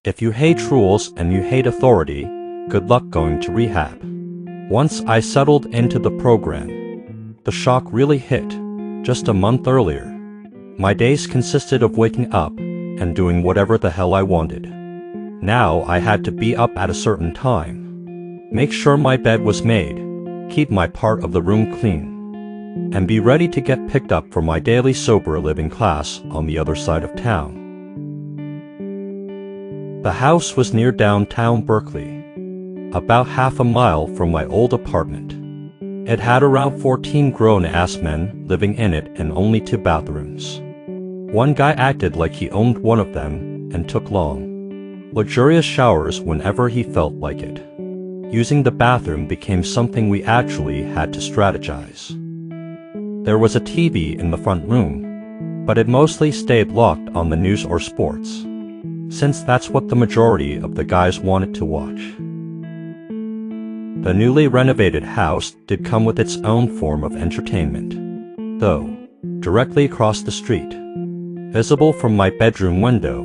If you hate rules and you hate authority, good luck going to rehab. Once I settled into the program, the shock really hit, just a month earlier. My days consisted of waking up and doing whatever the hell I wanted. Now I had to be up at a certain time, make sure my bed was made, keep my part of the room clean, and be ready to get picked up for my daily sober living class on the other side of town. The house was near downtown Berkeley, about half a mile from my old apartment. It had around 14 grown-ass men living in it and only 2 bathrooms. One guy acted like he owned one of them and took long, luxurious showers whenever he felt like it. Using the bathroom became something we actually had to strategize. There was a TV in the front room, but it mostly stayed locked on the news or sports, since that's what the majority of the guys wanted to watch. The newly renovated house did come with its own form of entertainment, though, directly across the street, visible from my bedroom window,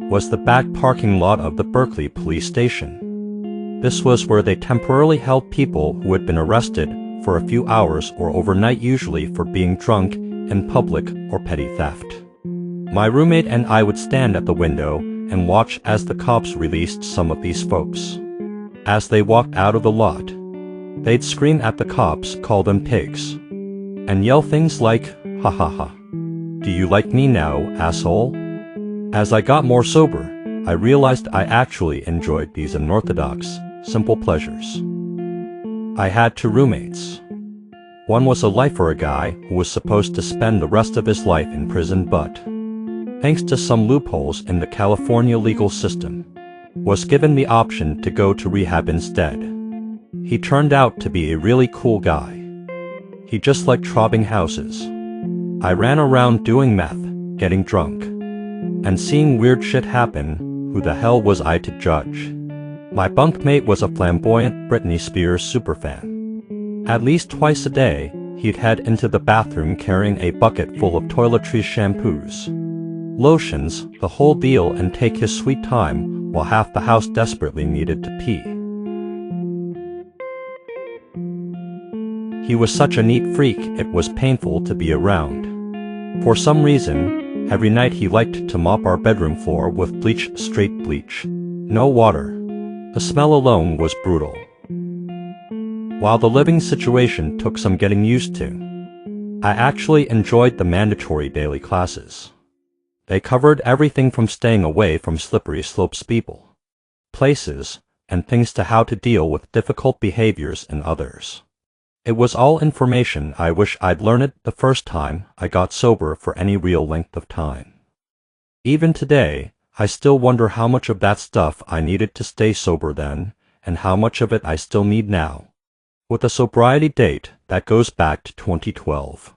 was the back parking lot of the Berkeley police station. This was where they temporarily held people who had been arrested for a few hours or overnight, usually for being drunk in public or petty theft. My roommate and I would stand at the window and watch as the cops released some of these folks. As they walked out of the lot, they'd scream at the cops, call them pigs, and yell things like, "Ha ha ha. Do you like me now, asshole?" As I got more sober, I realized I actually enjoyed these unorthodox, simple pleasures. I had 2 roommates. One was a lifer, a guy who was supposed to spend the rest of his life in prison, but, thanks to some loopholes in the California legal system, was given the option to go to rehab instead. He turned out to be a really cool guy. He just liked robbing houses. I ran around doing meth, getting drunk, and seeing weird shit happen. Who the hell was I to judge? My bunkmate was a flamboyant Britney Spears superfan. At least twice a day, he'd head into the bathroom carrying a bucket full of toiletries, shampoos, lotions, the whole deal, and take his sweet time while half the house desperately needed to pee. He was such a neat freak, it was painful to be around. For some reason, every night he liked to mop our bedroom floor with bleach, straight bleach, no water. The smell alone was brutal. While the living situation took some getting used to, I actually enjoyed the mandatory daily classes. They covered everything from staying away from slippery slopes, people, places, and things to how to deal with difficult behaviors in others. It was all information I wish I'd learned it the first time I got sober for any real length of time. Even today, I still wonder how much of that stuff I needed to stay sober then, and how much of it I still need now, with a sobriety date that goes back to 2012.